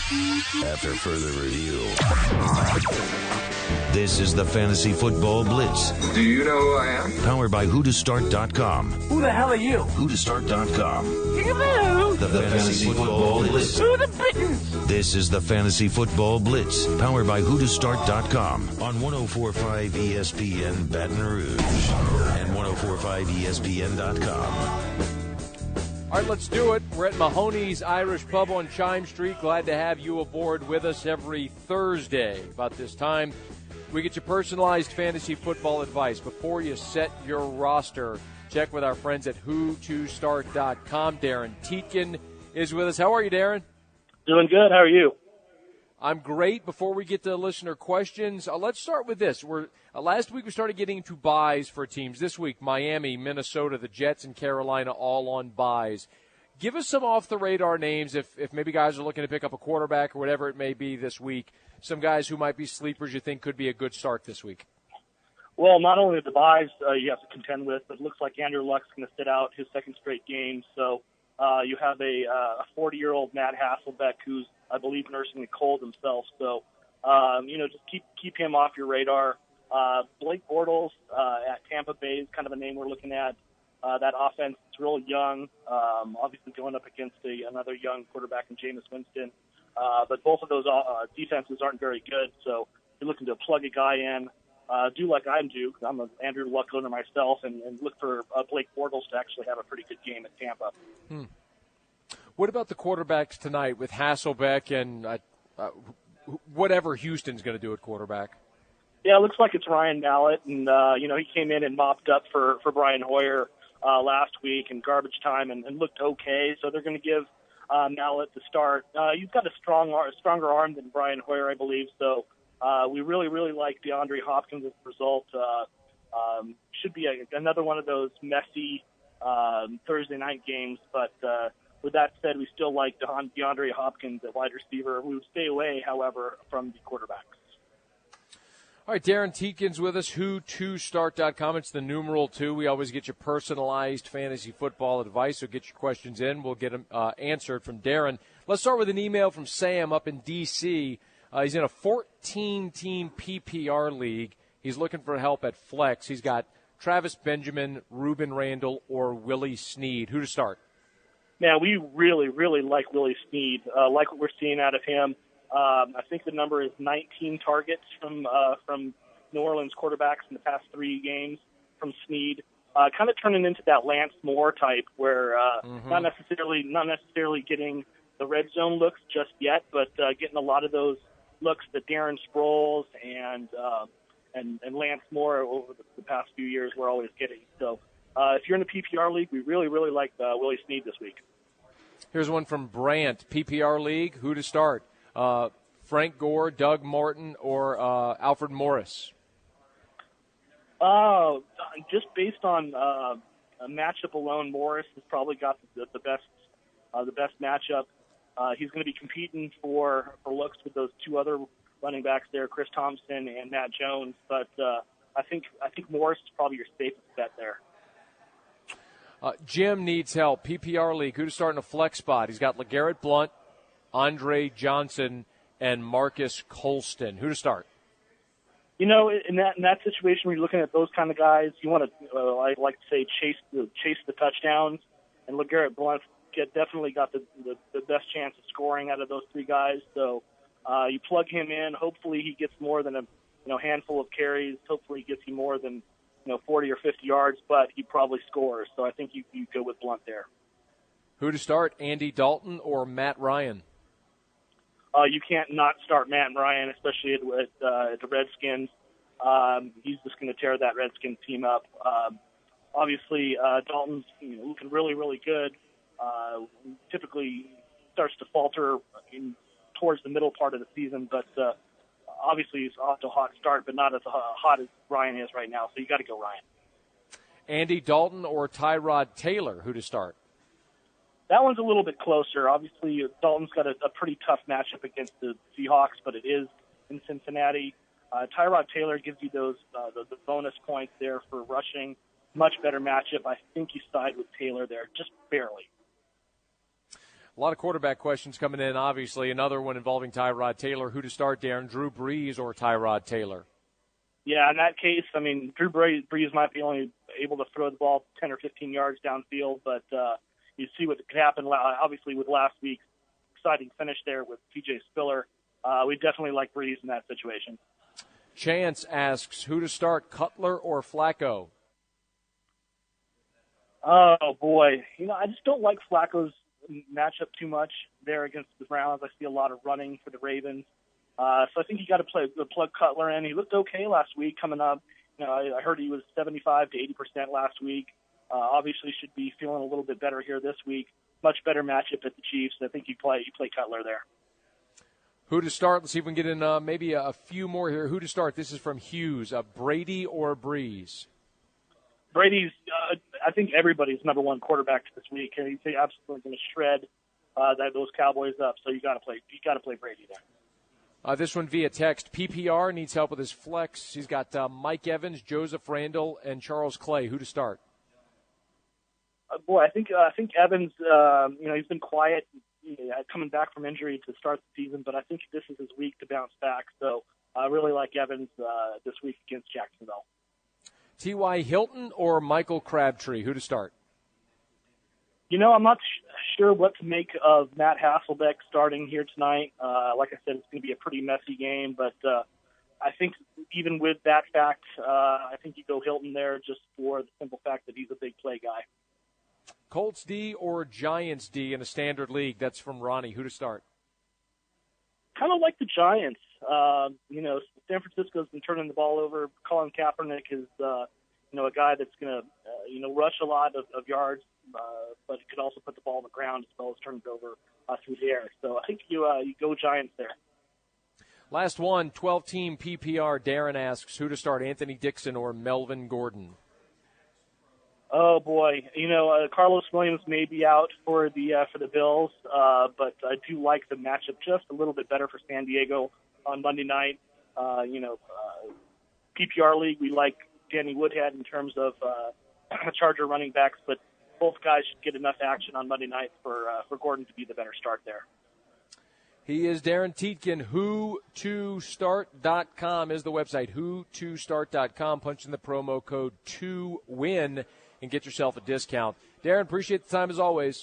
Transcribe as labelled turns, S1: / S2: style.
S1: After further review, this is the Fantasy Football Blitz.
S2: Do you know who I am?
S1: Powered by whotostart.com.
S3: Who the hell are you?
S1: Whotostart.com.
S3: Hello.
S1: The Fantasy Football Blitz.
S3: Who the buttons?
S1: This is the Fantasy Football Blitz, powered by whotostart.com on 104.5 ESPN Baton Rouge and 104.5ESPN.com.
S4: All right, let's do it. We're at Mahoney's Irish Pub on Chime Street. Glad to have you aboard with us every Thursday about this time. We get you personalized fantasy football advice. Before you set your roster, check with our friends at whotostart.com. Darren Tietgen is with us. How are you, Darren?
S5: Doing good. How are you?
S4: I'm great. Before we get to listener questions, let's start with this. Last week we started getting to buys for teams. This week, Miami, Minnesota, the Jets, and Carolina all on buys. Give us some off-the-radar names if maybe guys are looking to pick up a quarterback or whatever it may be this week. Some guys who might be sleepers you think could be a good start this week.
S5: Well, not only the buys you have to contend with, but it looks like Andrew Luck's going to sit out his second straight game. So you have a 40-year-old Matt Hasselbeck who's, I believe, nursing a cold himself. So, just keep him off your radar. Blake Bortles at Tampa Bay is kind of a name we're looking at. That offense is real young, obviously going up against another young quarterback in Jameis Winston. But both of those defenses aren't very good, so you're looking to plug a guy in. Do like I do, because I'm an Andrew Luck owner myself, and look for Blake Bortles to actually have a pretty good game at Tampa.
S4: What about the quarterbacks tonight with Hasselbeck and whatever Houston's going to do at quarterback?
S5: Yeah, it looks like it's Ryan Mallett, and he came in and mopped up for Brian Hoyer last week in garbage time and looked okay. So they're going to give Mallett the start. He's got a stronger arm than Brian Hoyer, I believe. So we really, really like DeAndre Hopkins as a result. Should be another one of those messy Thursday night games, but with that said, we still like DeAndre Hopkins at wide receiver. We would stay away, however, from the quarterbacks.
S4: All right, Darren Tietgen's with us, who2start.com. It's the numeral 2. We always get you personalized fantasy football advice, so get your questions in. We'll get them answered from Darren. Let's start with an email from Sam up in D.C. He's in a 14-team PPR league. He's looking for help at flex. He's got Travis Benjamin, Reuben Randall, or Willie Snead. Who to start?
S5: Man, we really, really like Willie Snead. Like what we're seeing out of him. I think the number is 19 targets from New Orleans quarterbacks in the past 3 games from Snead. Kind of turning into that Lance Moore type, where not necessarily getting the red zone looks just yet, but getting a lot of those looks that Darren Sproles and Lance Moore over the past few years we're always getting. So if you're in the PPR league, we really, really like Willie Snead this week.
S4: Here's one from Brant, PPR league. Who to start? Frank Gore, Doug Martin, or Alfred Morris?
S5: Just based on a matchup alone, Morris has probably got the best matchup. He's going to be competing for looks with those 2 other running backs there, Chris Thompson and Matt Jones. But I think Morris is probably your safest bet there.
S4: Jim needs help. PPR league. Who to start in a flex spot? He's got LeGarrette Blount, Andre Johnson, and Marcus Colston. Who to start?
S5: In that situation where you're looking at those kind of guys, you want to, I like to say, chase the touchdowns. And LeGarrette Blount definitely got the best chance of scoring out of those 3 guys. So you plug him in. Hopefully he gets more than a handful of carries. Hopefully he gets you more than 40 or 50 yards, but he probably scores. So I think you go with Blount there.
S4: Who to start? Andy Dalton or Matt Ryan?
S5: You can't not start Matt Ryan, especially at the Redskins. He's just going to tear that Redskins team up. Obviously, Dalton's looking really, really good. Typically starts to falter towards the middle part of the season, but obviously he's off to a hot start, but not as hot as Ryan is right now. So you got to go Ryan.
S4: Andy Dalton or Tyrod Taylor? Who to start?
S5: That one's a little bit closer. Obviously, Dalton's got a pretty tough matchup against the Seahawks, but it is in Cincinnati. Tyrod Taylor gives you those the bonus points there for rushing. Much better matchup. I think you side with Taylor there, just barely.
S4: A lot of quarterback questions coming in, obviously. Another one involving Tyrod Taylor. Who to start, Darren, Drew Brees or Tyrod Taylor?
S5: Yeah, in that case, I mean, Drew Brees might be only able to throw the ball 10 or 15 yards downfield, but you see what could happen, obviously, with last week's exciting finish there with T.J. Spiller. We definitely like Brees in that situation.
S4: Chance asks, who to start, Cutler or Flacco?
S5: Oh, boy. I just don't like Flacco's matchup too much there against the Browns. I see a lot of running for the Ravens. So I think you got to plug Cutler in. He looked okay last week coming up. I heard he was 75 to 80% last week. Obviously should be feeling a little bit better here this week. Much better matchup at the Chiefs. I think you play Cutler there.
S4: Who to start? Let's see if we can get in maybe a few more here. Who to start? This is from Hughes. Brady or Brees?
S5: Brady's, I think everybody's number one quarterback this week. He's absolutely going to shred those Cowboys up. So you got to play Brady there.
S4: This one via text. PPR needs help with his flex. He's got Mike Evans, Joseph Randle, and Charles Clay. Who to start?
S5: Boy, I think Evans. He's been quiet, coming back from injury to start the season, but I think this is his week to bounce back. So I really like Evans this week against Jacksonville.
S4: T.Y. Hilton or Michael Crabtree? Who to start?
S5: I'm not sure what to make of Matt Hasselbeck starting here tonight. Like I said, it's going to be a pretty messy game, but I think even with that fact, I think you go Hilton there just for the simple fact that he's a big play guy.
S4: Colts D or Giants D in a standard league? That's from Ronnie. Who to start?
S5: Kind of like the Giants. San Francisco's been turning the ball over. Colin Kaepernick is, a guy that's going to, rush a lot of yards, but could also put the ball on the ground as well as turn it over through the air. So I think you go Giants there.
S4: Last one, 12-team PPR. Darren asks, who to start, Anthony Dixon or Melvin Gordon?
S5: Oh boy, Carlos Williams may be out for the Bills, but I do like the matchup just a little bit better for San Diego on Monday night. PPR league, we like Danny Woodhead in terms of Charger running backs, but both guys should get enough action on Monday night for Gordon to be the better start there.
S4: He is Darren Tietgen. Who2start.com is the website. Who2start.com. Punch in the promo code 2WIN and get yourself a discount. Darren, appreciate the time as always.